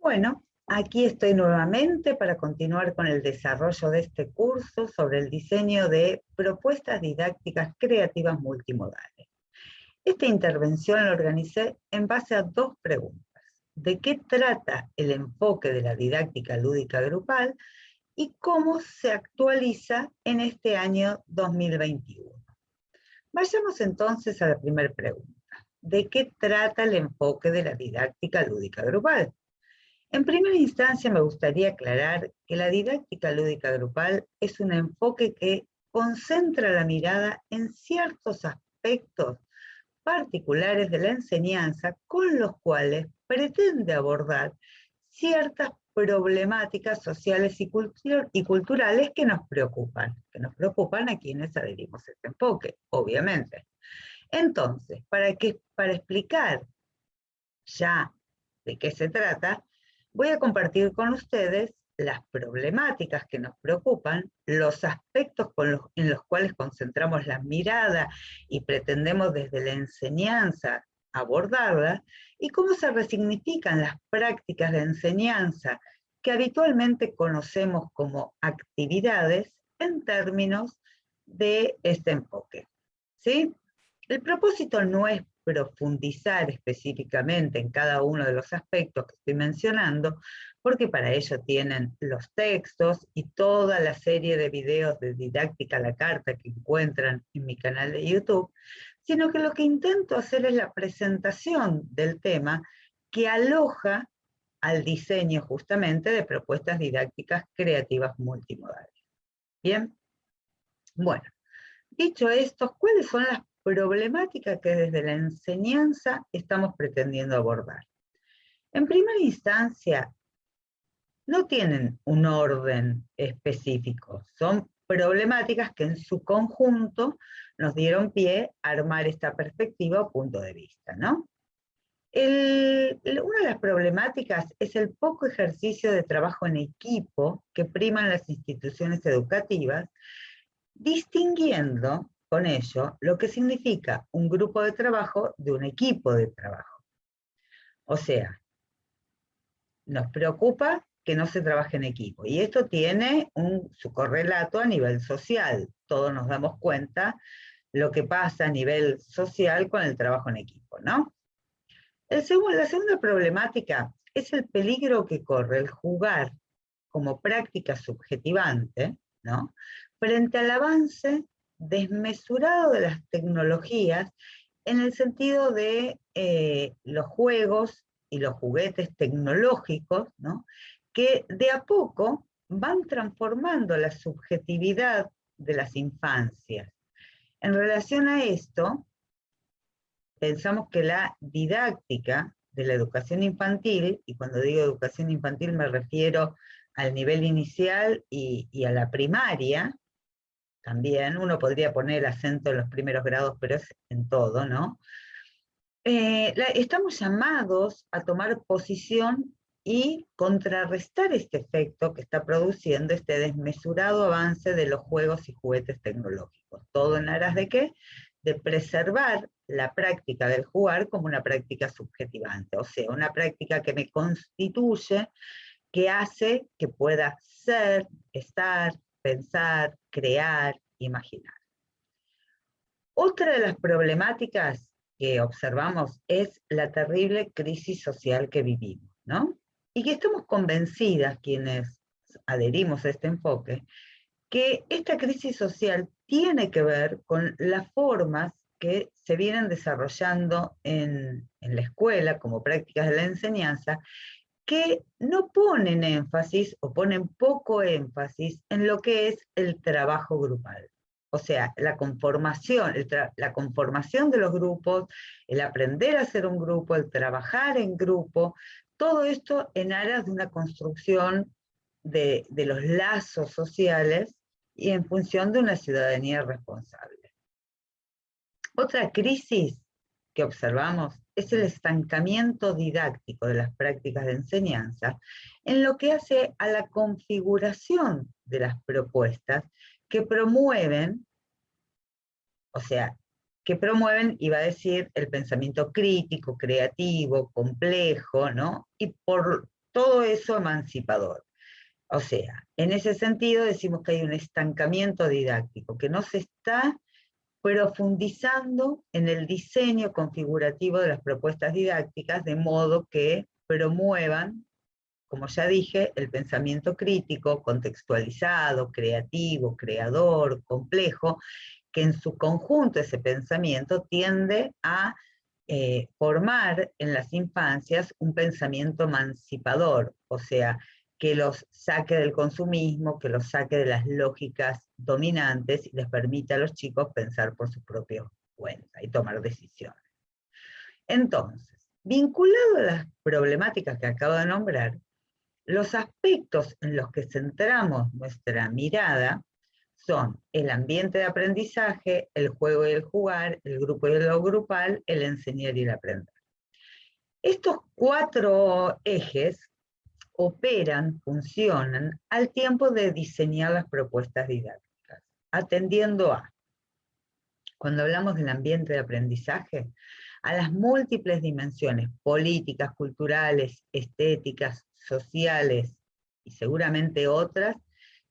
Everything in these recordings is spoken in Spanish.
Bueno, aquí estoy nuevamente para continuar con el desarrollo de este curso sobre el diseño de propuestas didácticas creativas multimodales. Esta intervención la organicé en base a dos preguntas. ¿De qué trata el enfoque de la didáctica lúdica grupal y cómo se actualiza en este año 2021? Vayamos entonces a la primera pregunta. ¿De qué trata el enfoque de la didáctica lúdica grupal? En primera instancia, me gustaría aclarar que la didáctica lúdica grupal es un enfoque que concentra la mirada en ciertos aspectos particulares de la enseñanza con los cuales pretende abordar ciertas problemáticas sociales y culturales que nos preocupan a quienes adherimos a este enfoque, obviamente. Entonces, para explicar ya de qué se trata, voy a compartir con ustedes las problemáticas que nos preocupan, los aspectos en los cuales concentramos la mirada y pretendemos desde la enseñanza abordarla, y cómo se resignifican las prácticas de enseñanza que habitualmente conocemos como actividades en términos de este enfoque. ¿Sí? El propósito no es profundizar específicamente en cada uno de los aspectos que estoy mencionando, porque para ello tienen los textos y toda la serie de videos de didáctica a la carta que encuentran en mi canal de YouTube, sino que lo que intento hacer es la presentación del tema que aloja al diseño justamente de propuestas didácticas creativas multimodales. ¿Bien? Bueno, dicho esto, ¿cuáles son las problemáticas que desde la enseñanza estamos pretendiendo abordar? En primera instancia, no tienen un orden específico, son problemáticas que en su conjunto nos dieron pie a armar esta perspectiva o punto de vista, ¿no? Una de las problemáticas es el poco ejercicio de trabajo en equipo que priman las instituciones educativas, distinguiendo con ello lo que significa un grupo de trabajo de un equipo de trabajo. O sea, nos preocupa que no se trabaje en equipo, y esto tiene su correlato a nivel social. Todos nos damos cuenta lo que pasa a nivel social con el trabajo en equipo, ¿no? La segunda problemática es el peligro que corre el jugar como práctica subjetivante, ¿no?, frente al avance desmesurado de las tecnologías en el sentido de los juegos y los juguetes tecnológicos, ¿no?, que de a poco van transformando la subjetividad de las infancias. En relación a esto, pensamos que la didáctica de la educación infantil, y cuando digo educación infantil me refiero al nivel inicial y a la primaria, también uno podría poner acento en los primeros grados, pero es en todo, ¿no? Estamos llamados a tomar posición y contrarrestar este efecto que está produciendo este desmesurado avance de los juegos y juguetes tecnológicos. ¿Todo en aras de qué? De preservar la práctica del jugar como una práctica subjetivante, o sea, una práctica que me constituye, que hace que pueda ser, estar, pensar, crear, imaginar. Otra de las problemáticas que observamos es la terrible crisis social que vivimos, ¿no? Y que estamos convencidas, quienes adherimos a este enfoque, que esta crisis social tiene que ver con las formas que se vienen desarrollando en la escuela como prácticas de la enseñanza, que no ponen énfasis o ponen poco énfasis en lo que es el trabajo grupal. O sea, la conformación de los grupos, el aprender a ser un grupo, el trabajar en grupo, todo esto en aras de una construcción de los lazos sociales y en función de una ciudadanía responsable. Otra crisis que observamos es el estancamiento didáctico de las prácticas de enseñanza en lo que hace a la configuración de las propuestas que promueven, o sea, que promueven, iba a decir, el pensamiento crítico, creativo, complejo, ¿no? Y por todo eso emancipador. O sea, en ese sentido decimos que hay un estancamiento didáctico, que no se está profundizando en el diseño configurativo de las propuestas didácticas, de modo que promuevan, como ya dije, el pensamiento crítico, contextualizado, creativo, creador, complejo, que en su conjunto ese pensamiento tiende a formar en las infancias un pensamiento emancipador, o sea, que los saque del consumismo, que los saque de las lógicas dominantes y les permita a los chicos pensar por su propia cuenta y tomar decisiones. Entonces, vinculado a las problemáticas que acabo de nombrar, los aspectos en los que centramos nuestra mirada son el ambiente de aprendizaje, el juego y el jugar, el grupo y lo grupal, el enseñar y el aprender. Estos 4 ejes operan, funcionan al tiempo de diseñar las propuestas didácticas, atendiendo a, cuando hablamos del ambiente de aprendizaje, a las múltiples dimensiones políticas, culturales, estéticas, sociales y seguramente otras,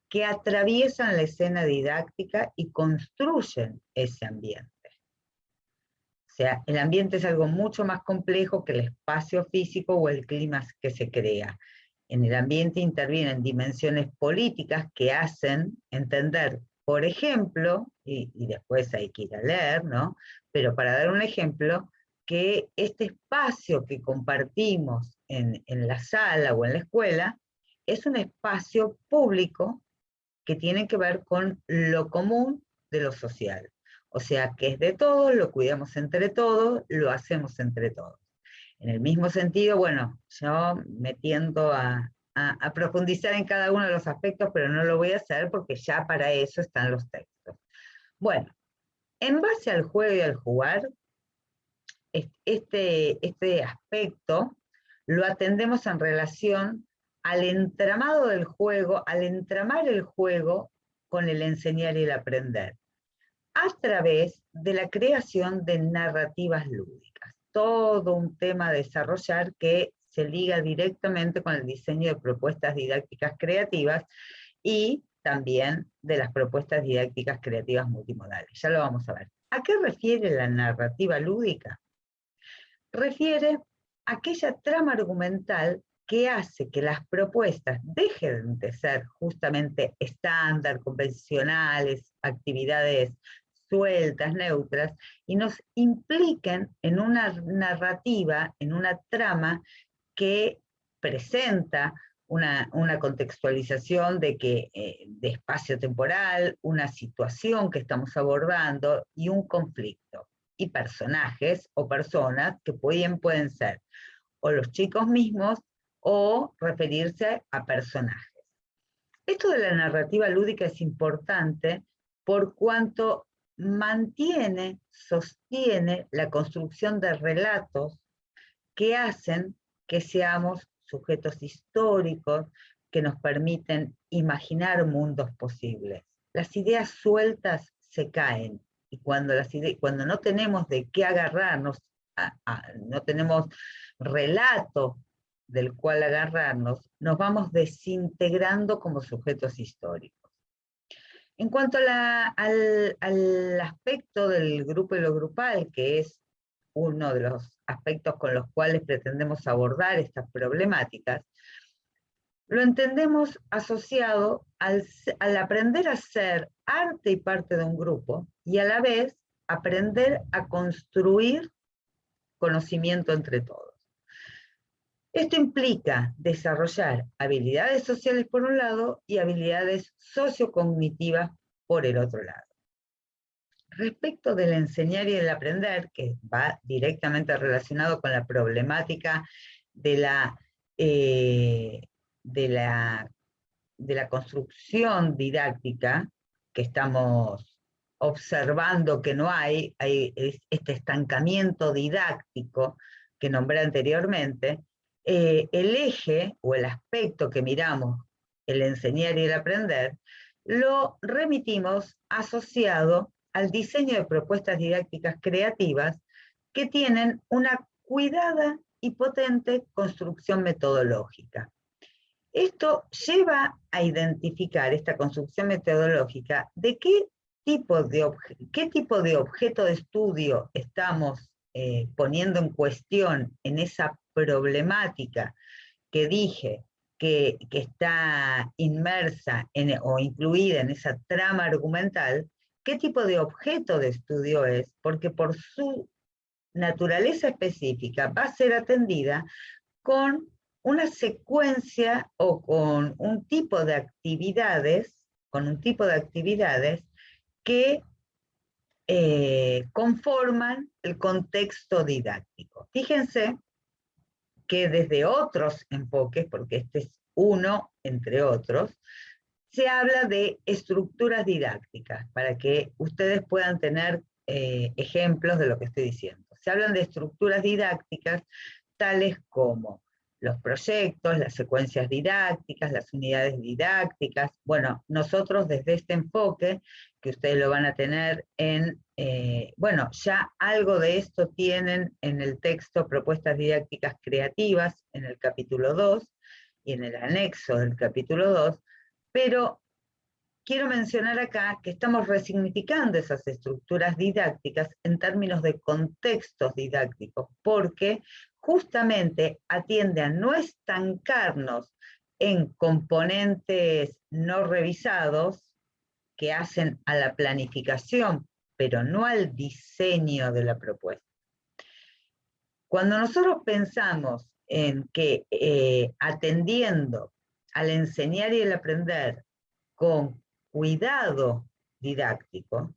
que atraviesan la escena didáctica y construyen ese ambiente. O sea, el ambiente es algo mucho más complejo que el espacio físico o el clima que se crea. En el ambiente intervienen dimensiones políticas que hacen entender, por ejemplo, y después hay que ir a leer, ¿no? Pero para dar un ejemplo, que este espacio que compartimos en la sala o en la escuela es un espacio público que tiene que ver con lo común de lo social. O sea, que es de todos, lo cuidamos entre todos, lo hacemos entre todos. En el mismo sentido, bueno, yo me tiendo a profundizar en cada uno de los aspectos, pero no lo voy a hacer porque ya para eso están los textos. Bueno, en base al juego y al jugar, este aspecto lo atendemos en relación al entramado del juego, al entramar el juego con el enseñar y el aprender, a través de la creación de narrativas lúdicas. Todo un tema a desarrollar que se liga directamente con el diseño de propuestas didácticas creativas y también de las propuestas didácticas creativas multimodales. Ya lo vamos a ver. ¿A qué refiere la narrativa lúdica? Refiere a aquella trama argumental que hace que las propuestas dejen de ser justamente estándar, convencionales, actividades sueltas, neutras, y nos impliquen en una narrativa, en una trama que presenta una contextualización de espacio temporal, una situación que estamos abordando y un conflicto. Y personajes o personas que pueden ser o los chicos mismos o referirse a personajes. Esto de la narrativa lúdica es importante por cuanto mantiene, sostiene la construcción de relatos que hacen que seamos sujetos históricos, que nos permiten imaginar mundos posibles. Las ideas sueltas se caen, y cuando no tenemos de qué agarrarnos, no tenemos relato del cual agarrarnos, nos vamos desintegrando como sujetos históricos. En cuanto al aspecto del grupo y lo grupal, que es uno de los aspectos con los cuales pretendemos abordar estas problemáticas, lo entendemos asociado al aprender a ser arte y parte de un grupo, y a la vez aprender a construir conocimiento entre todos. Esto implica desarrollar habilidades sociales por un lado y habilidades sociocognitivas por el otro lado. Respecto del enseñar y el aprender, que va directamente relacionado con la problemática de la construcción didáctica, que estamos observando que no hay este estancamiento didáctico que nombré anteriormente, el eje o el aspecto que miramos, el enseñar y el aprender, lo remitimos asociado al diseño de propuestas didácticas creativas que tienen una cuidada y potente construcción metodológica. Esto lleva a identificar, esta construcción metodológica, de qué tipo de objeto de estudio estamos poniendo en cuestión en esa problemática que dije que está inmersa o incluida en esa trama argumental, qué tipo de objeto de estudio es, porque por su naturaleza específica va a ser atendida con una secuencia o con un tipo de actividades, que conforman el contexto didáctico. Fíjense que desde otros enfoques, porque este es uno entre otros, se habla de estructuras didácticas, para que ustedes puedan tener ejemplos de lo que estoy diciendo. Se hablan de estructuras didácticas tales como los proyectos, las secuencias didácticas, las unidades didácticas. Bueno, nosotros desde este enfoque, que ustedes lo van a tener bueno, ya algo de esto tienen en el texto Propuestas Didácticas Creativas, en el capítulo 2, y en el anexo del capítulo 2, pero quiero mencionar acá que estamos resignificando esas estructuras didácticas en términos de contextos didácticos, porque justamente atiende a no estancarnos en componentes no revisados que hacen a la planificación, pero no al diseño de la propuesta. Cuando nosotros pensamos en que atendiendo al enseñar y el aprender con cuidado didáctico,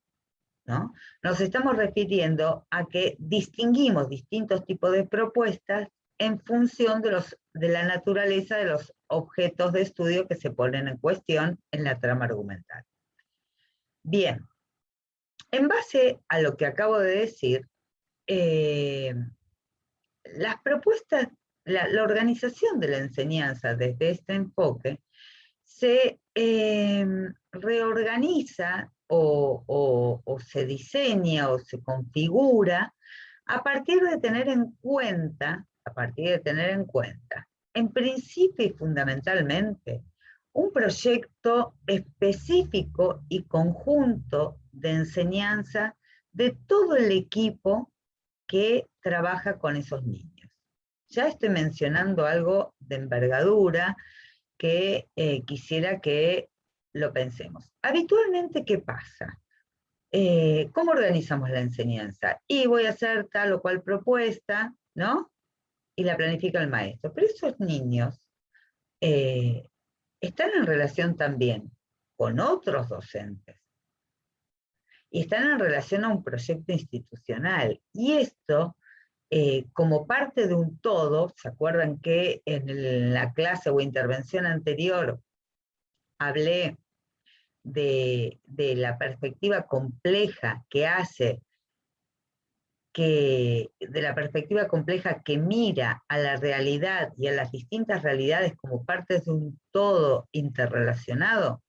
¿no?, nos estamos refiriendo a que distinguimos distintos tipos de propuestas en función de la naturaleza de los objetos de estudio que se ponen en cuestión en la trama argumental. Bien, en base a lo que acabo de decir, las propuestas, la organización de la enseñanza desde este enfoque se reorganiza o se diseña o se configura a partir de tener en cuenta, en principio y fundamentalmente, un proyecto específico y conjunto de enseñanza de todo el equipo que trabaja con esos niños. Ya estoy mencionando algo de envergadura que quisiera que lo pensemos. Habitualmente, ¿qué pasa? ¿Cómo organizamos la enseñanza? Y voy a hacer tal o cual propuesta, ¿no? Y la planifica el maestro. Pero esos niños están en relación también con otros docentes. Y están en relación a un proyecto institucional. Y esto, como parte de un todo, ¿se acuerdan que en la clase o intervención anterior hablé de la perspectiva compleja que hace, de la perspectiva compleja que mira a la realidad y a las distintas realidades como partes de un todo interrelacionado?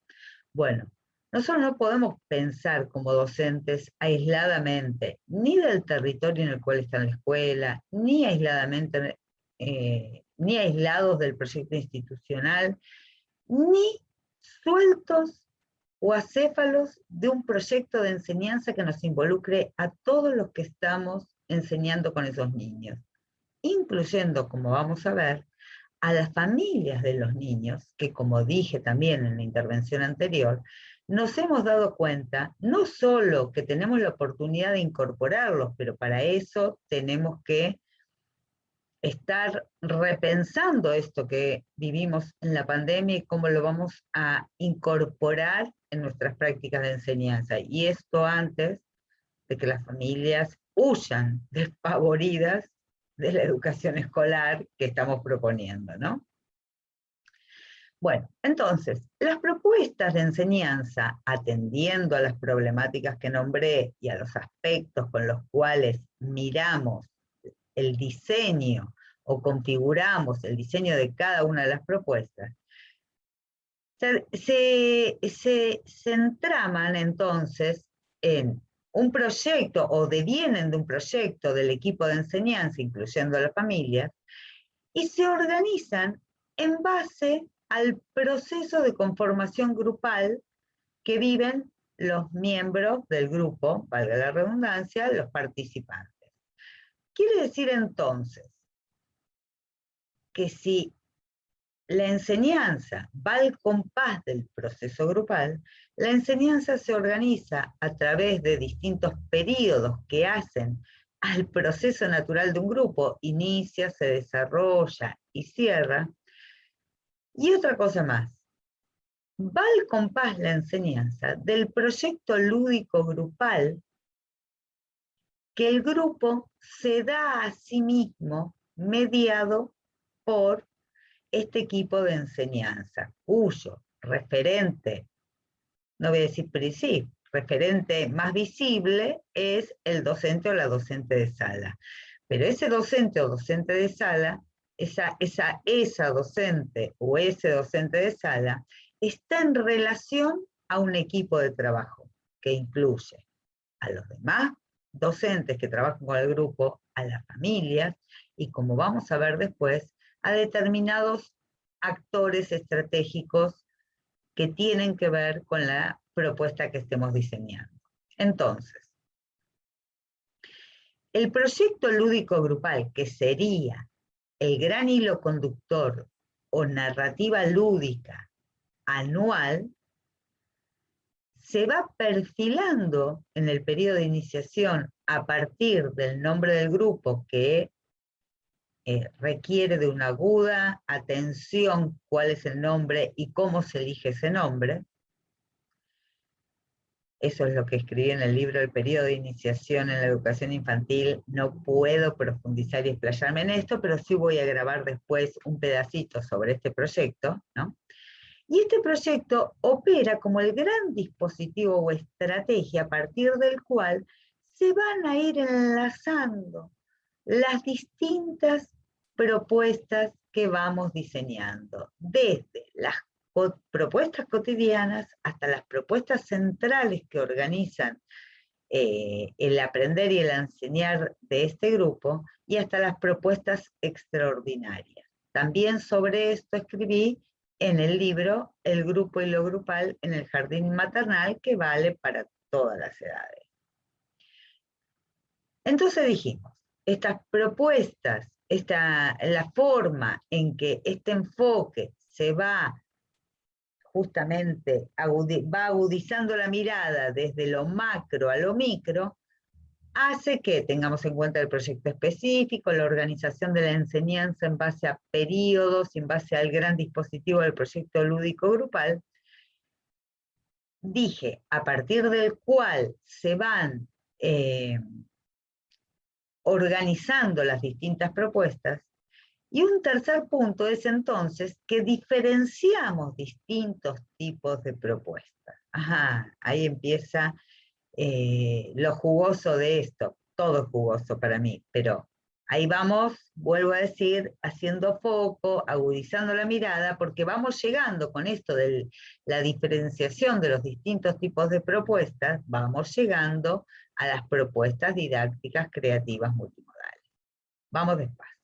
Bueno, nosotros no podemos pensar como docentes aisladamente, ni del territorio en el cual está la escuela, ni aisladamente, ni aislados del proyecto institucional, ni sueltos o acéfalos de un proyecto de enseñanza que nos involucre a todos los que estamos enseñando con esos niños, incluyendo, como vamos a ver, a las familias de los niños, que como dije también en la intervención anterior, nos hemos dado cuenta no solo que tenemos la oportunidad de incorporarlos, pero para eso tenemos que estar repensando esto que vivimos en la pandemia y cómo lo vamos a incorporar en nuestras prácticas de enseñanza. Y esto antes de que las familias huyan despavoridas de la educación escolar que estamos proponiendo, ¿no? Bueno, entonces, las propuestas de enseñanza, atendiendo a las problemáticas que nombré y a los aspectos con los cuales miramos el diseño o configuramos el diseño de cada una de las propuestas, se entraman entonces en un proyecto o devienen de un proyecto del equipo de enseñanza, incluyendo a las familias, y se organizan en base al proceso de conformación grupal que viven los miembros del grupo, valga la redundancia, los participantes. Quiere decir entonces que si la enseñanza va al compás del proceso grupal, la enseñanza se organiza a través de distintos periodos que hacen al proceso natural de un grupo, inicia, se desarrolla y cierra. Y otra cosa más, va al compás la enseñanza del proyecto lúdico grupal que el grupo se da a sí mismo mediado por este equipo de enseñanza, cuyo referente, no voy a decir sí, referente más visible es el docente o la docente de sala. Pero ese docente o docente de sala, esa docente o ese docente de sala, está en relación a un equipo de trabajo que incluye a los demás docentes que trabajan con el grupo, a las familias y, como vamos a ver después, a determinados actores estratégicos que tienen que ver con la propuesta que estemos diseñando. Entonces, el proyecto lúdico grupal, que sería el gran hilo conductor o narrativa lúdica anual, se va perfilando en el periodo de iniciación a partir del nombre del grupo que requiere de una aguda atención cuál es el nombre y cómo se elige ese nombre. Eso es lo que escribí en el libro El periodo de iniciación en la educación infantil. No puedo profundizar y explayarme en esto, pero sí voy a grabar después un pedacito sobre este proyecto, ¿no? Y este proyecto opera como el gran dispositivo o estrategia a partir del cual se van a ir enlazando las distintas propuestas que vamos diseñando, desde las propuestas cotidianas hasta las propuestas centrales que organizan el aprender y el enseñar de este grupo, y hasta las propuestas extraordinarias. También sobre esto escribí en el libro El grupo y lo grupal en el jardín maternal, que vale para todas las edades. Entonces dijimos, estas propuestas, la forma en que este enfoque se va justamente, va agudizando la mirada desde lo macro a lo micro, hace que tengamos en cuenta el proyecto específico, la organización de la enseñanza en base a periodos, en base al gran dispositivo del proyecto lúdico grupal. Dije, a partir del cual se van organizando las distintas propuestas. Y un tercer punto es entonces que diferenciamos distintos tipos de propuestas. Ajá, ahí empieza lo jugoso de esto. Todo es jugoso para mí, pero ahí vamos, vuelvo a decir, haciendo foco, agudizando la mirada, porque vamos llegando con esto de la diferenciación de los distintos tipos de propuestas, vamos llegando a las propuestas didácticas creativas multimodales. Vamos despacio.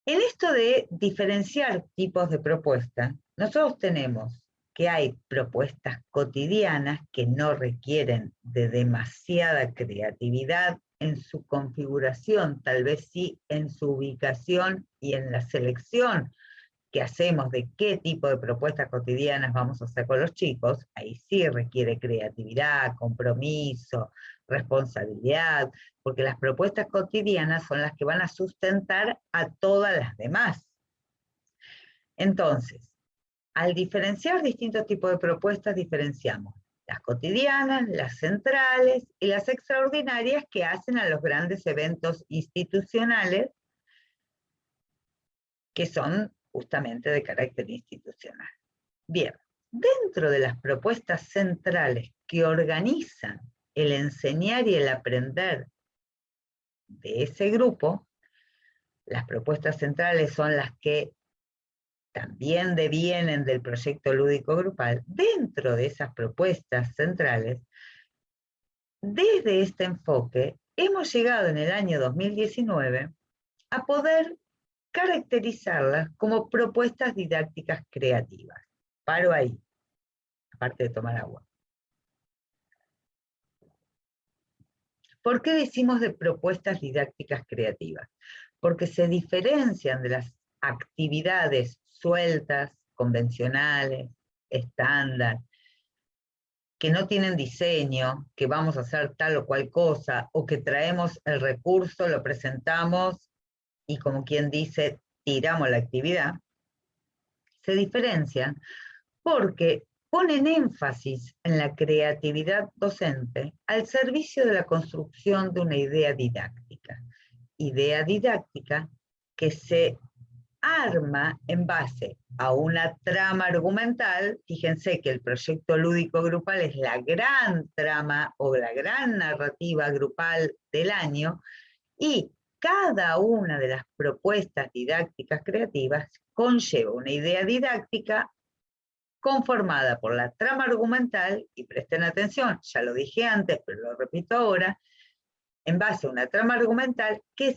En esto de diferenciar tipos de propuestas, nosotros tenemos que hay propuestas cotidianas que no requieren de demasiada creatividad en su configuración, tal vez sí en su ubicación y en la selección que hacemos de qué tipo de propuestas cotidianas vamos a hacer con los chicos. Ahí sí requiere creatividad, compromiso, responsabilidad, porque las propuestas cotidianas son las que van a sustentar a todas las demás. Entonces, al diferenciar distintos tipos de propuestas, diferenciamos las cotidianas, las centrales y las extraordinarias que hacen a los grandes eventos institucionales, que son justamente de carácter institucional. Bien, dentro de las propuestas centrales que organizan el enseñar y el aprender de ese grupo, las propuestas centrales son las que también devienen del proyecto lúdico grupal, dentro de esas propuestas centrales, desde este enfoque, hemos llegado en el año 2019 a poder caracterizarlas como propuestas didácticas creativas. Paro ahí, aparte de tomar agua. ¿Por qué decimos de propuestas didácticas creativas? Porque se diferencian de las actividades sueltas, convencionales, estándar, que no tienen diseño, que vamos a hacer tal o cual cosa, o que traemos el recurso, lo presentamos y como quien dice, tiramos la actividad. Se diferencian porque ponen énfasis en la creatividad docente al servicio de la construcción de una idea didáctica. Idea didáctica que se arma en base a una trama argumental. Fíjense que el proyecto lúdico grupal es la gran trama o la gran narrativa grupal del año, y cada una de las propuestas didácticas creativas conlleva una idea didáctica conformada por la trama argumental, y presten atención, ya lo dije antes, pero lo repito ahora, en base a una trama argumental que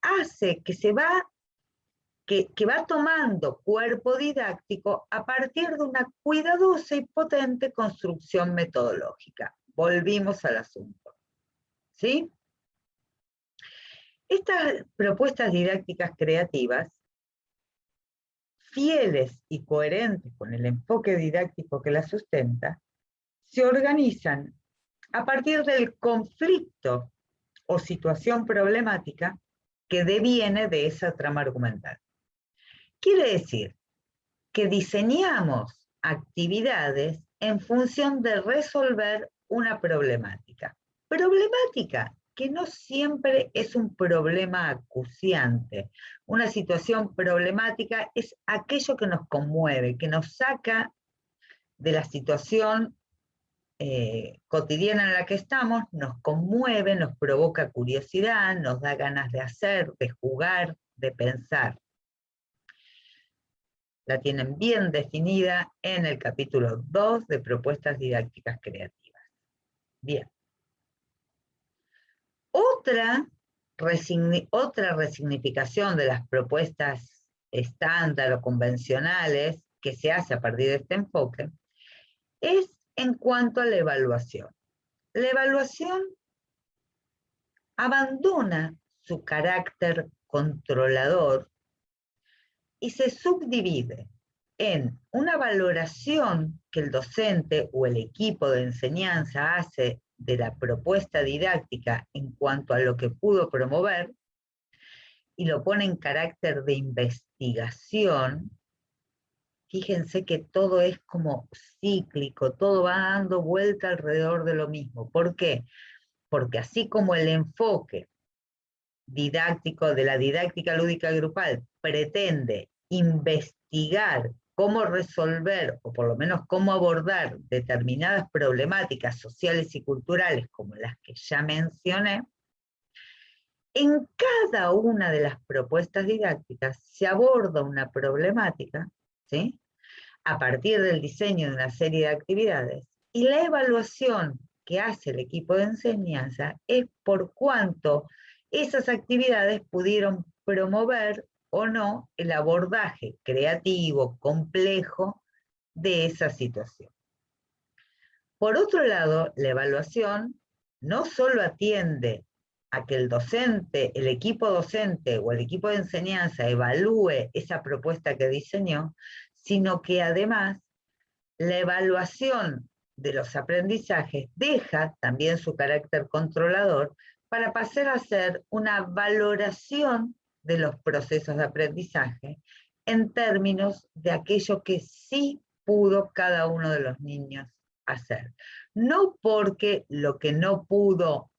hace que se va que va tomando cuerpo didáctico a partir de una cuidadosa y potente construcción metodológica. Volvimos al asunto. ¿Sí? Estas propuestas didácticas creativas, fieles y coherentes con el enfoque didáctico que las sustenta, se organizan a partir del conflicto o situación problemática que deviene de esa trama argumental. Quiere decir que diseñamos actividades en función de resolver una problemática. Problemática que no siempre es un problema acuciante. Una situación problemática es aquello que nos conmueve, que nos saca de la situación cotidiana en la que estamos, nos conmueve, nos provoca curiosidad, nos da ganas de hacer, de jugar, de pensar. La tienen bien definida en el capítulo 2 de propuestas didácticas creativas. Bien. Otra resignificación de las propuestas estándar o convencionales que se hace a partir de este enfoque es en cuanto a la evaluación. La evaluación abandona su carácter controlador y se subdivide en una valoración que el docente o el equipo de enseñanza hace de la propuesta didáctica en cuanto a lo que pudo promover, y lo pone en carácter de investigación. Fíjense que todo es como cíclico, todo va dando vuelta alrededor de lo mismo. ¿Por qué? Porque así como el enfoque didáctico de la didáctica lúdica grupal pretende investigar cómo resolver, o por lo menos cómo abordar determinadas problemáticas sociales y culturales como las que ya mencioné, en cada una de las propuestas didácticas se aborda una problemática, ¿sí?, a partir del diseño de una serie de actividades, y la evaluación que hace el equipo de enseñanza es por cuánto esas actividades pudieron promover o no el abordaje creativo, complejo de esa situación. Por otro lado, la evaluación no solo atiende a que el docente, el equipo docente o el equipo de enseñanza evalúe esa propuesta que diseñó, sino que además la evaluación de los aprendizajes deja también su carácter controlador para pasar a ser una valoración de los procesos de aprendizaje en términos de aquello que sí pudo cada uno de los niños hacer. No porque lo que no pudo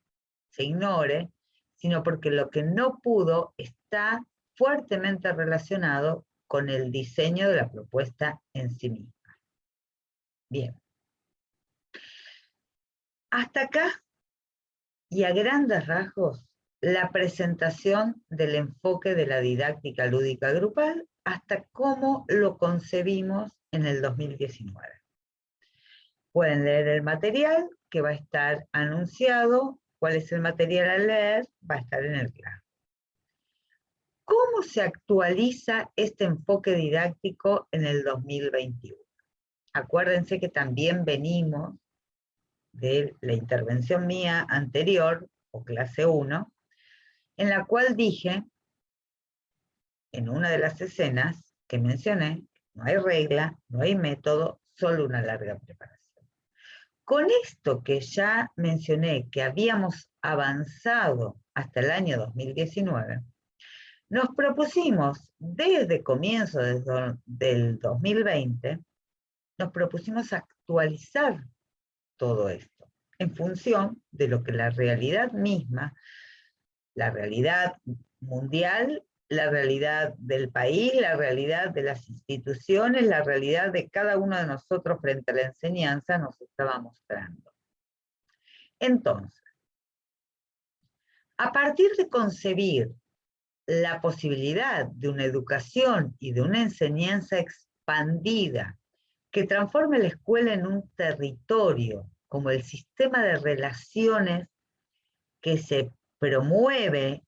se ignore, sino porque lo que no pudo está fuertemente relacionado con el diseño de la propuesta en sí misma. Bien. Hasta acá, y a grandes rasgos, la presentación del enfoque de la didáctica lúdica grupal hasta cómo lo concebimos en el 2019. Pueden leer el material que va a estar anunciado. ¿Cuál es el material a leer? Va a estar en el claro. ¿Cómo se actualiza este enfoque didáctico en el 2021? Acuérdense que también venimos de la intervención mía anterior, o clase 1, en la cual dije, en una de las escenas que mencioné, no hay regla, no hay método, solo una larga preparación. Con esto que ya mencioné, que habíamos avanzado hasta el año 2019, nos propusimos desde comienzo del 2020, nos propusimos actualizar todo esto en función de lo que la realidad misma, la realidad mundial, la realidad del país, la realidad de las instituciones, la realidad de cada uno de nosotros frente a la enseñanza nos estaba mostrando. Entonces, a partir de concebir la posibilidad de una educación y de una enseñanza expandida que transforme la escuela en un territorio, como el sistema de relaciones que se promueve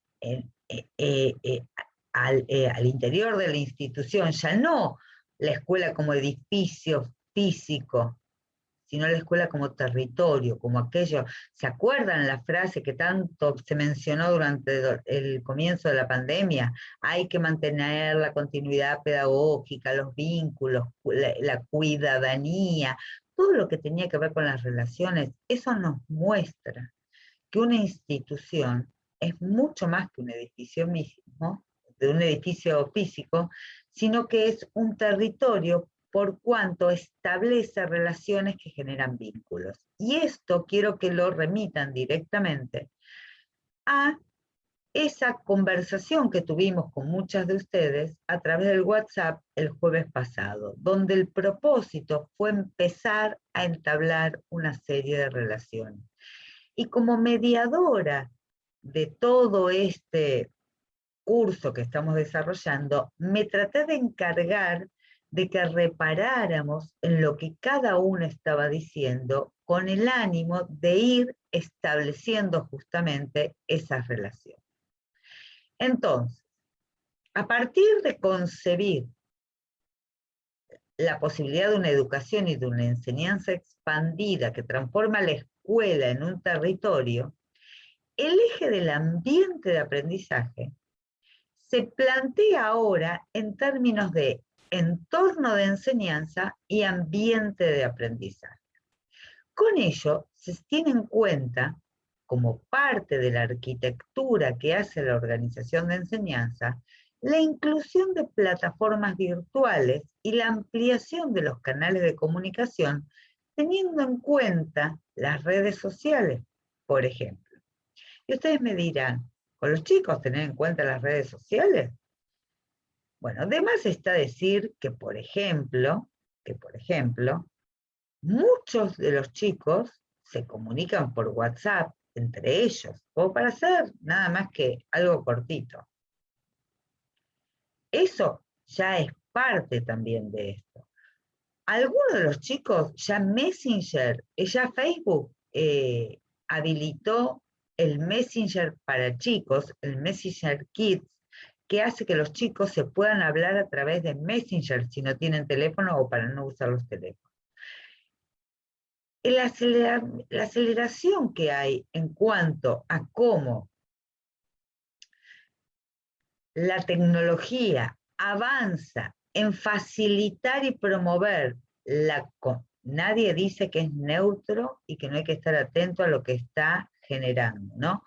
al interior de la institución, ya no la escuela como edificio físico, sino la escuela como territorio, como aquello. ¿Se acuerdan la frase que tanto se mencionó durante el comienzo de la pandemia? Hay que mantener la continuidad pedagógica, los vínculos, la cuidadanía, todo lo que tenía que ver con las relaciones. Eso nos muestra que una institución es mucho más que un edificio mismo, de un edificio físico, sino que es un territorio por cuanto establece relaciones que generan vínculos. Y esto quiero que lo remitan directamente a esa conversación que tuvimos con muchas de ustedes a través del WhatsApp el jueves pasado, donde el propósito fue empezar a entablar una serie de relaciones. Y como mediadora de todo este curso que estamos desarrollando, me traté de encargar de que reparáramos en lo que cada uno estaba diciendo con el ánimo de ir estableciendo justamente esas relaciones. Entonces, a partir de concebir la posibilidad de una educación y de una enseñanza expandida que transforma la escuela en un territorio, el eje del ambiente de aprendizaje se plantea ahora en términos de entorno de enseñanza y ambiente de aprendizaje. Con ello, se tiene en cuenta, como parte de la arquitectura que hace la organización de enseñanza, la inclusión de plataformas virtuales y la ampliación de los canales de comunicación, teniendo en cuenta las redes sociales, por ejemplo. Y ustedes me dirán, ¿con los chicos tener en cuenta las redes sociales? Bueno, además está decir que, por ejemplo, muchos de los chicos se comunican por WhatsApp entre ellos, o para hacer nada más que algo cortito. Eso ya es parte también de esto. Algunos de los chicos ya Messenger, ya Facebook habilitó el Messenger para chicos, el Messenger Kids, que hace que los chicos se puedan hablar a través de Messenger si no tienen teléfono o para no usar los teléfonos. La aceleración que hay en cuanto a cómo la tecnología avanza en facilitar y promover nadie dice que es neutro y que no hay que estar atento a lo que está generando, ¿no?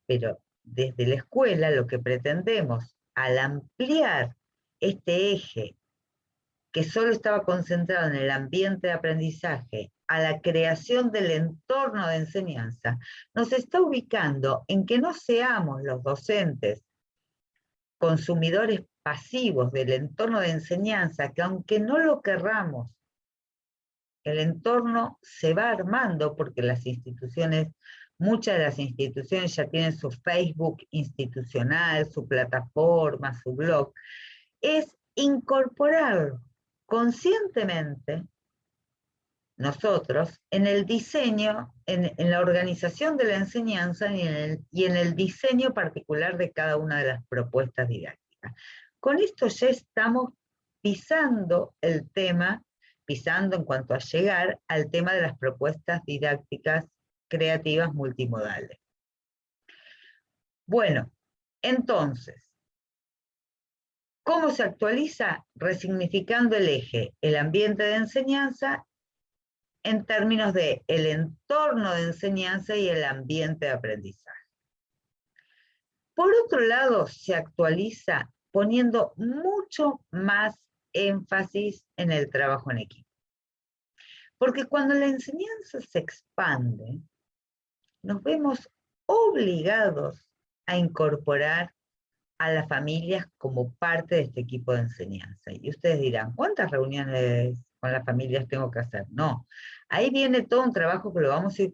Pero desde la escuela lo que pretendemos al ampliar este eje que solo estaba concentrado en el ambiente de aprendizaje a la creación del entorno de enseñanza, nos está ubicando en que no seamos los docentes consumidores pasivos del entorno de enseñanza, que aunque no lo querramos, el entorno se va armando porque las instituciones Muchas de las instituciones ya tienen su Facebook institucional, su plataforma, su blog. Es incorporar conscientemente nosotros en el diseño, en la organización de la enseñanza y en el diseño particular de cada una de las propuestas didácticas. Con esto ya estamos pisando el tema, pisando en cuanto a llegar al tema de las propuestas didácticas creativas multimodales. Bueno, entonces, ¿cómo se actualiza? Resignificando el eje, el ambiente de enseñanza, en términos de el entorno de enseñanza y el ambiente de aprendizaje. Por otro lado, se actualiza poniendo mucho más énfasis en el trabajo en equipo. Porque cuando la enseñanza se expande, nos vemos obligados a incorporar a las familias como parte de este equipo de enseñanza. Y ustedes dirán, ¿cuántas reuniones con las familias tengo que hacer? No, ahí viene todo un trabajo que lo vamos a ir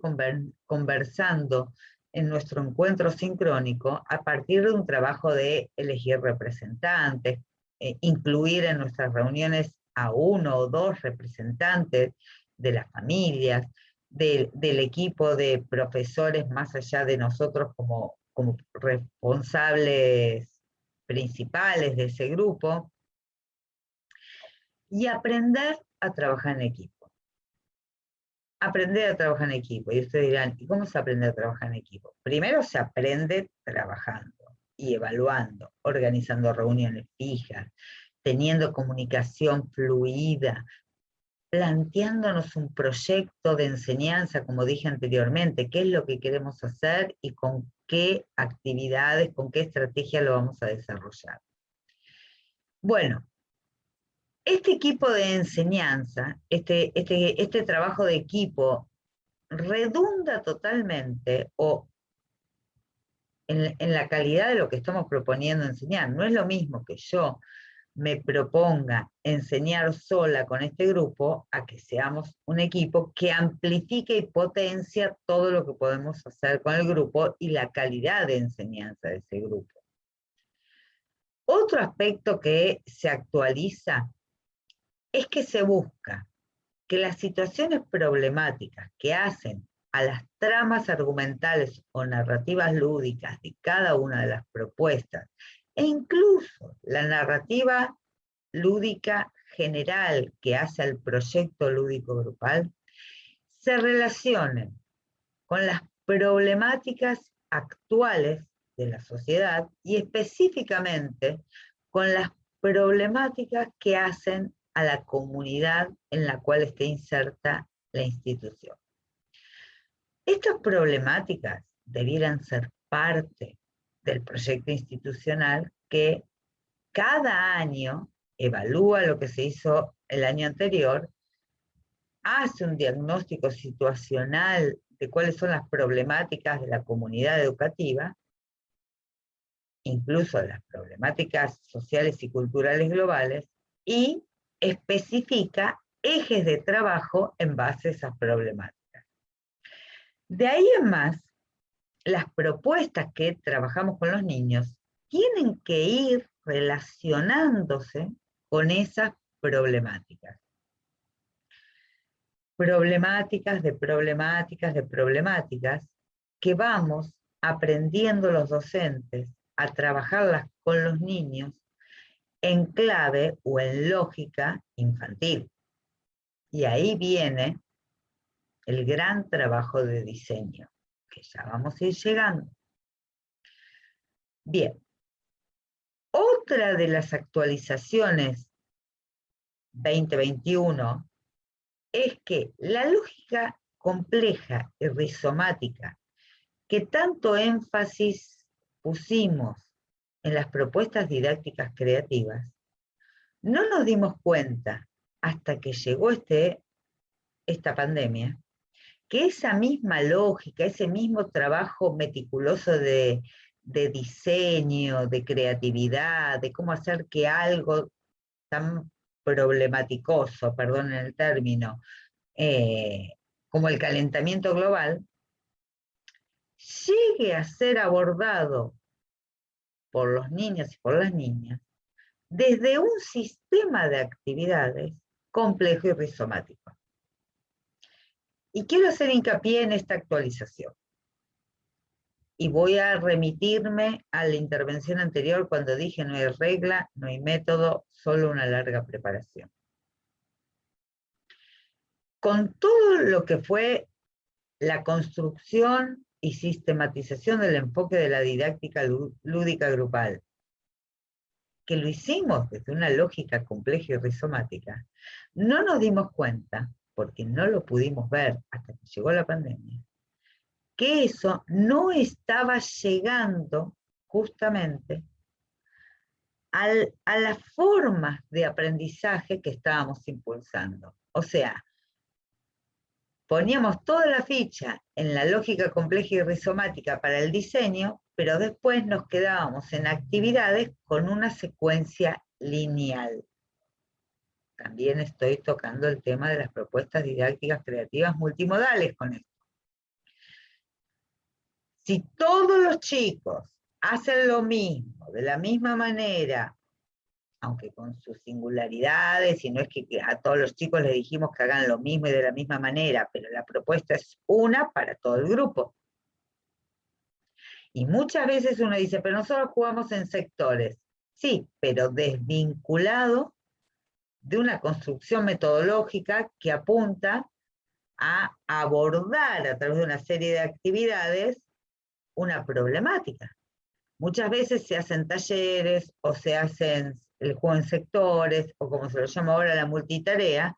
conversando en nuestro encuentro sincrónico a partir de un trabajo de elegir representantes, incluir en nuestras reuniones a 1 o 2 representantes de las familias, del equipo de profesores más allá de nosotros como responsables principales de ese grupo, y aprender a trabajar en equipo. Aprender a trabajar en equipo. Y ustedes dirán, ¿y cómo se aprende a trabajar en equipo? Primero se aprende trabajando y evaluando, organizando reuniones fijas, teniendo comunicación fluida, planteándonos un proyecto de enseñanza, como dije anteriormente, qué es lo que queremos hacer y con qué actividades, con qué estrategia lo vamos a desarrollar. Bueno, este equipo de enseñanza, este trabajo de equipo, redunda totalmente en la calidad de lo que estamos proponiendo enseñar. No es lo mismo que yo me proponga enseñar sola con este grupo a que seamos un equipo que amplifique y potencia todo lo que podemos hacer con el grupo y la calidad de enseñanza de ese grupo. Otro aspecto que se actualiza es que se busca que las situaciones problemáticas que hacen a las tramas argumentales o narrativas lúdicas de cada una de las propuestas, e incluso la narrativa lúdica general que hace al proyecto lúdico grupal, se relacionen con las problemáticas actuales de la sociedad y específicamente con las problemáticas que hacen a la comunidad en la cual esté inserta la institución. Estas problemáticas debieran ser parte del proyecto institucional que cada año evalúa lo que se hizo el año anterior, hace un diagnóstico situacional de cuáles son las problemáticas de la comunidad educativa, incluso las problemáticas sociales y culturales globales, y especifica ejes de trabajo en base a esas problemáticas. De ahí en más, las propuestas que trabajamos con los niños tienen que ir relacionándose con esas problemáticas. Problemáticas de problemáticas de problemáticas que vamos aprendiendo los docentes a trabajarlas con los niños en clave o en lógica infantil. Y ahí viene el gran trabajo de diseño, que ya vamos a ir llegando. Bien, otra de las actualizaciones 2021 es que la lógica compleja y rizomática que tanto énfasis pusimos en las propuestas didácticas creativas, no nos dimos cuenta hasta que llegó esta pandemia, que esa misma lógica, ese mismo trabajo meticuloso de diseño, de creatividad, de cómo hacer que algo tan problematicoso, perdonen el término, como el calentamiento global, llegue a ser abordado por los niños y por las niñas desde un sistema de actividades complejo y rizomático. Y quiero hacer hincapié en esta actualización. Y voy a remitirme a la intervención anterior cuando dije no hay regla, no hay método, solo una larga preparación. Con todo lo que fue la construcción y sistematización del enfoque de la didáctica lúdica grupal, que lo hicimos desde una lógica compleja y rizomática, no nos dimos cuenta, porque no lo pudimos ver hasta que llegó la pandemia, que eso no estaba llegando justamente a las formas de aprendizaje que estábamos impulsando. O sea, poníamos toda la ficha en la lógica compleja y rizomática para el diseño, pero después nos quedábamos en actividades con una secuencia lineal. También estoy tocando el tema de las propuestas didácticas creativas multimodales con esto. Si todos los chicos hacen lo mismo, de la misma manera, aunque con sus singularidades, y no es que a todos los chicos les dijimos que hagan lo mismo y de la misma manera, pero la propuesta es una para todo el grupo. Y muchas veces uno dice, pero nosotros jugamos en sectores. Sí, pero desvinculado de una construcción metodológica que apunta a abordar a través de una serie de actividades una problemática. Muchas veces se hacen talleres o se hacen el juego en sectores o como se lo llama ahora la multitarea,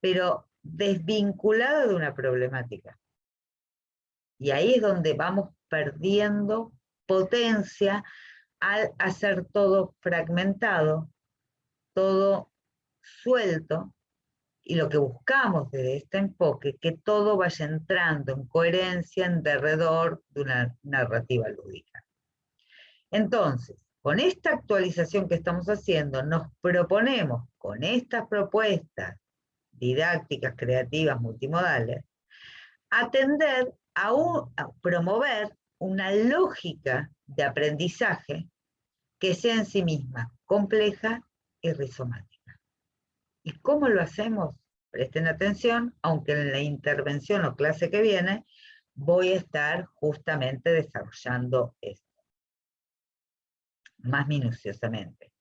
pero desvinculado de una problemática. Y ahí es donde vamos perdiendo potencia al hacer todo fragmentado, todo suelto, y lo que buscamos desde este enfoque, que todo vaya entrando en coherencia en derredor de una narrativa lúdica. Entonces, con esta actualización que estamos haciendo, nos proponemos con estas propuestas didácticas, creativas, multimodales, atender a promover una lógica de aprendizaje que sea en sí misma compleja y rizomática. ¿Y cómo lo hacemos? Presten atención, aunque en la intervención o clase que viene voy a estar justamente desarrollando esto más minuciosamente.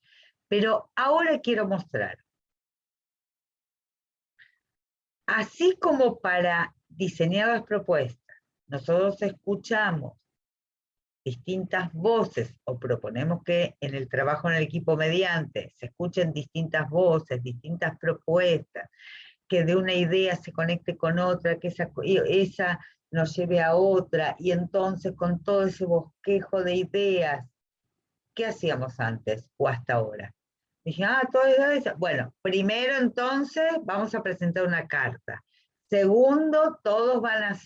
Pero ahora quiero mostrar, así como para diseñar las propuestas, nosotros escuchamos distintas voces o proponemos que en el trabajo en el equipo mediante se escuchen distintas voces, distintas propuestas, que de una idea se conecte con otra, que esa nos lleve a otra, y entonces con todo ese bosquejo de ideas, ¿qué hacíamos antes o hasta ahora? Dije, todas esas. Bueno, primero entonces vamos a presentar una carta. Segundo, todos van a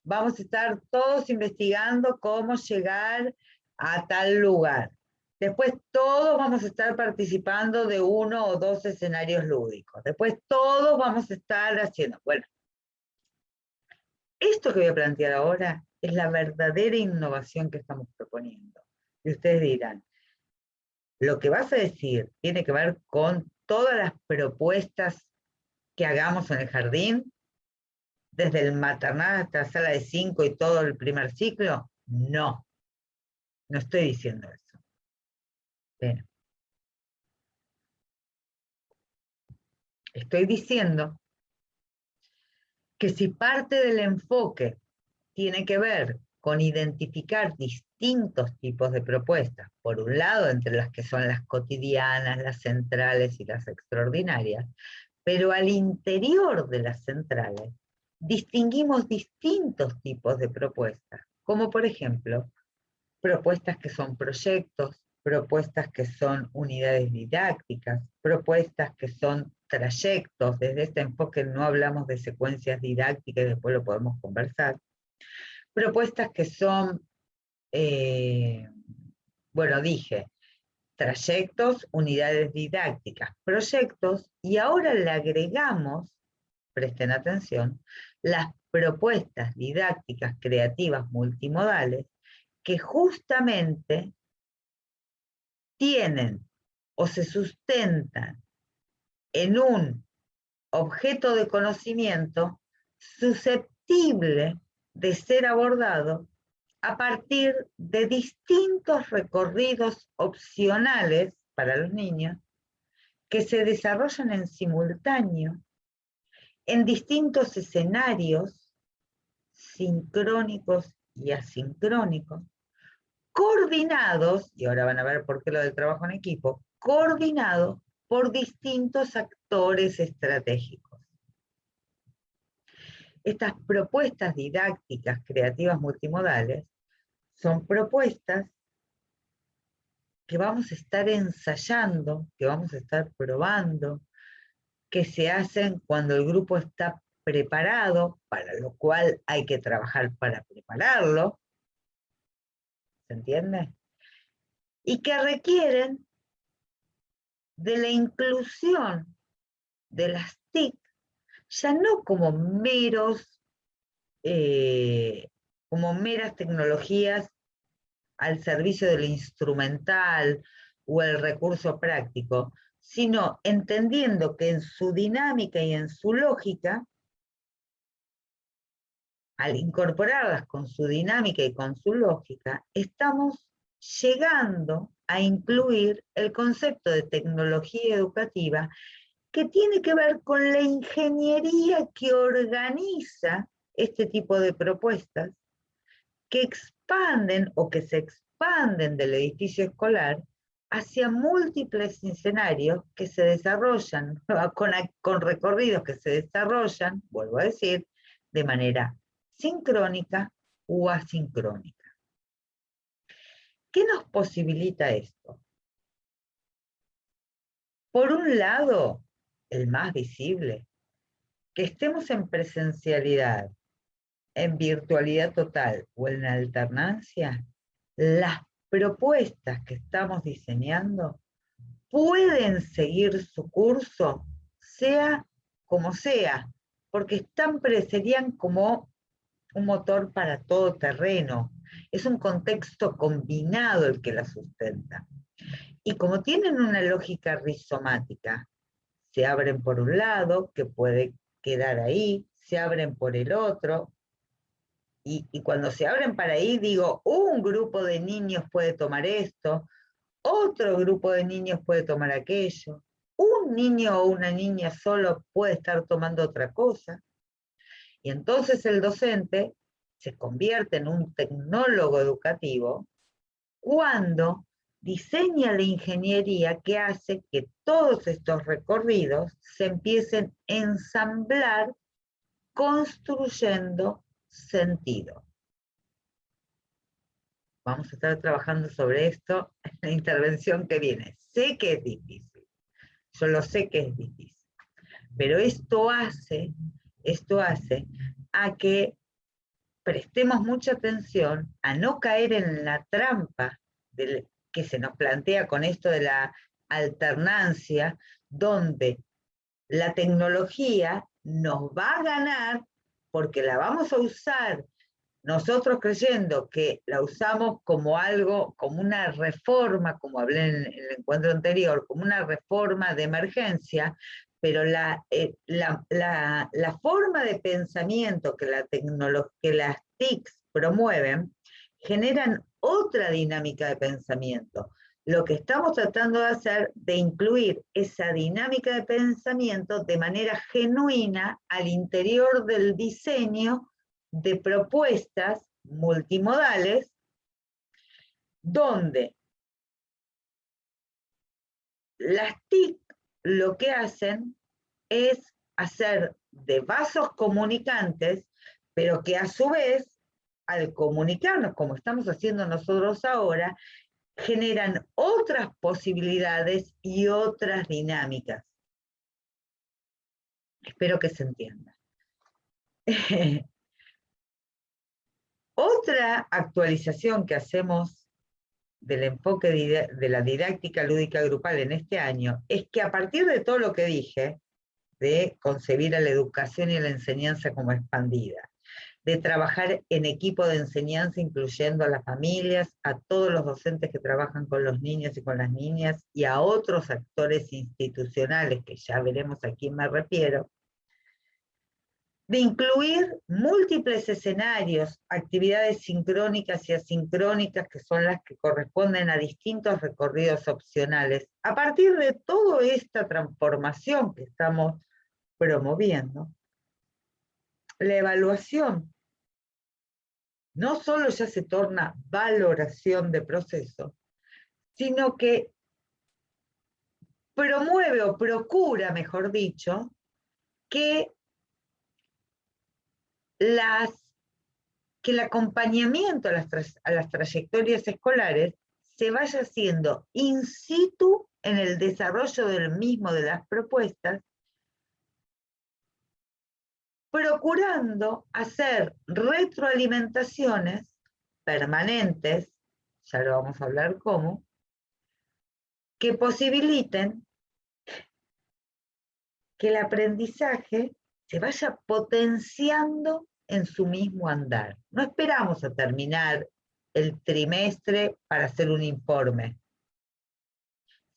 vamos a estar todos investigando cómo llegar a tal lugar. Después todos vamos a estar participando de 1 o 2 escenarios lúdicos. Después todos vamos a estar haciendo. Bueno, esto que voy a plantear ahora es la verdadera innovación que estamos proponiendo. Y ustedes dirán, lo que vas a decir tiene que ver con todas las propuestas que hagamos en el jardín, desde el maternal hasta la sala de 5 y todo el primer ciclo. No, no estoy diciendo eso. Pero estoy diciendo que si parte del enfoque tiene que ver con identificar distintos tipos de propuestas, por un lado entre las que son las cotidianas, las centrales y las extraordinarias, pero al interior de las centrales distinguimos distintos tipos de propuestas, como por ejemplo, propuestas que son proyectos, propuestas que son unidades didácticas, propuestas que son trayectos. Desde este enfoque no hablamos de secuencias didácticas, después lo podemos conversar. Propuestas que son, bueno, dije, trayectos, unidades didácticas, proyectos, y ahora le agregamos, presten atención, las propuestas didácticas creativas multimodales que justamente tienen o se sustentan en un objeto de conocimiento susceptible de ser abordado a partir de distintos recorridos opcionales para los niños que se desarrollan en simultáneo en distintos escenarios sincrónicos y asincrónicos, coordinados, y ahora van a ver por qué lo del trabajo en equipo, coordinados por distintos actores estratégicos. Estas propuestas didácticas creativas multimodales son propuestas que vamos a estar ensayando, que vamos a estar probando, que se hacen cuando el grupo está preparado, para lo cual hay que trabajar para prepararlo, ¿se entiende? Y que requieren de la inclusión de las TIC, ya no como meras tecnologías al servicio del instrumental o el recurso práctico, sino entendiendo que en su dinámica y en su lógica, al incorporarlas con su dinámica y con su lógica, estamos llegando a incluir el concepto de tecnología educativa que tiene que ver con la ingeniería que organiza este tipo de propuestas, que expanden o que se expanden del edificio escolar hacia múltiples escenarios que se desarrollan, con recorridos que se desarrollan, vuelvo a decir, de manera sincrónica o asincrónica. ¿Qué nos posibilita esto? Por un lado, el más visible, que estemos en presencialidad, en virtualidad total o en alternancia, las propuestas que estamos diseñando pueden seguir su curso, sea como sea, porque serían como un motor para todo terreno. Es un contexto combinado el que la sustenta. Y como tienen una lógica rizomática, se abren por un lado, que puede quedar ahí, se abren por el otro, y cuando se abren para ahí, digo, un grupo de niños puede tomar esto, otro grupo de niños puede tomar aquello, un niño o una niña solo puede estar tomando otra cosa, y entonces el docente se convierte en un tecnólogo educativo cuando diseña la ingeniería que hace que todos estos recorridos se empiecen a ensamblar construyendo sentido. Vamos a estar trabajando sobre esto en la intervención que viene. Sé que es difícil, yo lo sé que es difícil, pero esto hace a que prestemos mucha atención a no caer en la trampa que se nos plantea con esto de la alternancia, donde la tecnología nos va a ganar porque la vamos a usar nosotros creyendo que la usamos como algo, como una reforma, como hablé en el encuentro anterior, como una reforma de emergencia, pero la forma de pensamiento que las TICs promueven generan otra dinámica de pensamiento. Lo que estamos tratando de hacer de incluir esa dinámica de pensamiento de manera genuina al interior del diseño de propuestas multimodales donde las TIC lo que hacen es hacer de vasos comunicantes, pero que a su vez, al comunicarnos, como estamos haciendo nosotros ahora, generan otras posibilidades y otras dinámicas. Espero que se entienda. Otra actualización que hacemos del enfoque de la didáctica lúdica grupal en este año es que a partir de todo lo que dije, de concebir a la educación y a la enseñanza como expandida, de trabajar en equipo de enseñanza, incluyendo a las familias, a todos los docentes que trabajan con los niños y con las niñas, y a otros actores institucionales, que ya veremos a quién me refiero, de incluir múltiples escenarios, actividades sincrónicas y asincrónicas, que son las que corresponden a distintos recorridos opcionales, a partir de toda esta transformación que estamos promoviendo. La evaluación no solo ya se torna valoración de proceso, sino que promueve o procura, mejor dicho, que el acompañamiento a las trayectorias escolares se vaya haciendo in situ en el desarrollo del mismo de las propuestas, procurando hacer retroalimentaciones permanentes, ya lo vamos a hablar cómo, que posibiliten que el aprendizaje se vaya potenciando en su mismo andar. No esperamos a terminar el trimestre para hacer un informe.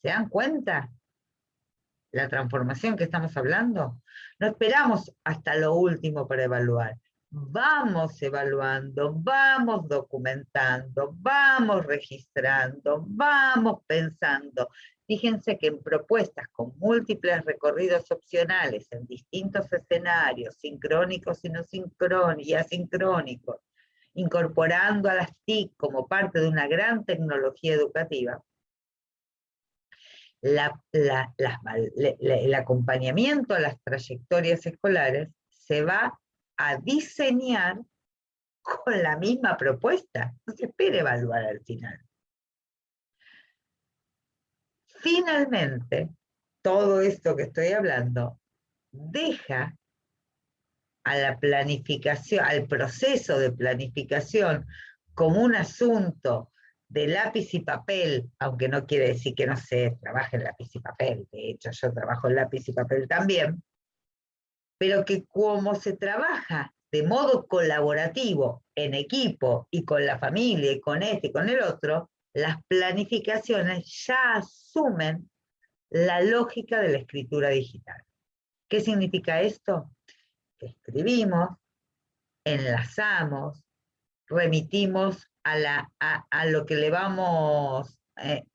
¿Se dan cuenta la transformación que estamos hablando? No esperamos hasta lo último para evaluar. Vamos evaluando, vamos documentando, vamos registrando, vamos pensando. Fíjense que en propuestas con múltiples recorridos opcionales en distintos escenarios, sincrónicos y no sincrónicos y asincrónicos, incorporando a las TIC como parte de una gran tecnología educativa, el acompañamiento a las trayectorias escolares se va a diseñar con la misma propuesta. No se espera evaluar al final. Finalmente, todo esto que estoy hablando deja a la planificación, al proceso de planificación como un asunto de lápiz y papel, aunque no quiere decir que no se trabaje en lápiz y papel, de hecho yo trabajo en lápiz y papel también, pero que como se trabaja de modo colaborativo, en equipo, y con la familia, y con este y con el otro, las planificaciones ya asumen la lógica de la escritura digital. ¿Qué significa esto? Que escribimos, enlazamos, remitimos a lo que le vamos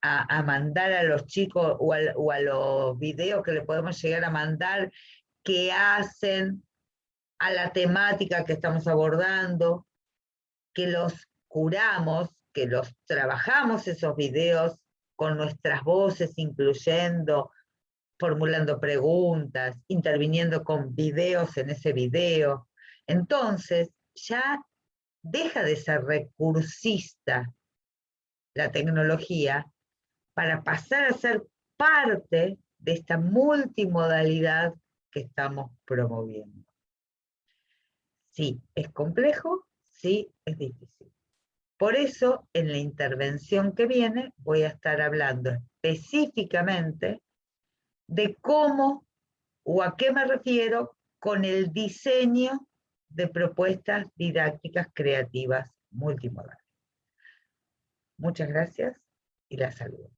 a mandar a los chicos o a los videos que le podemos llegar a mandar que hacen a la temática que estamos abordando, que los curamos, que los trabajamos esos videos con nuestras voces, incluyendo, formulando preguntas, interviniendo con videos en ese video. Entonces, ya deja de ser recursista la tecnología para pasar a ser parte de esta multimodalidad que estamos promoviendo. Sí, es complejo, sí, es difícil. Por eso, en la intervención que viene, voy a estar hablando específicamente de cómo o a qué me refiero con el diseño de propuestas didácticas creativas multimodales. Muchas gracias y la saludo.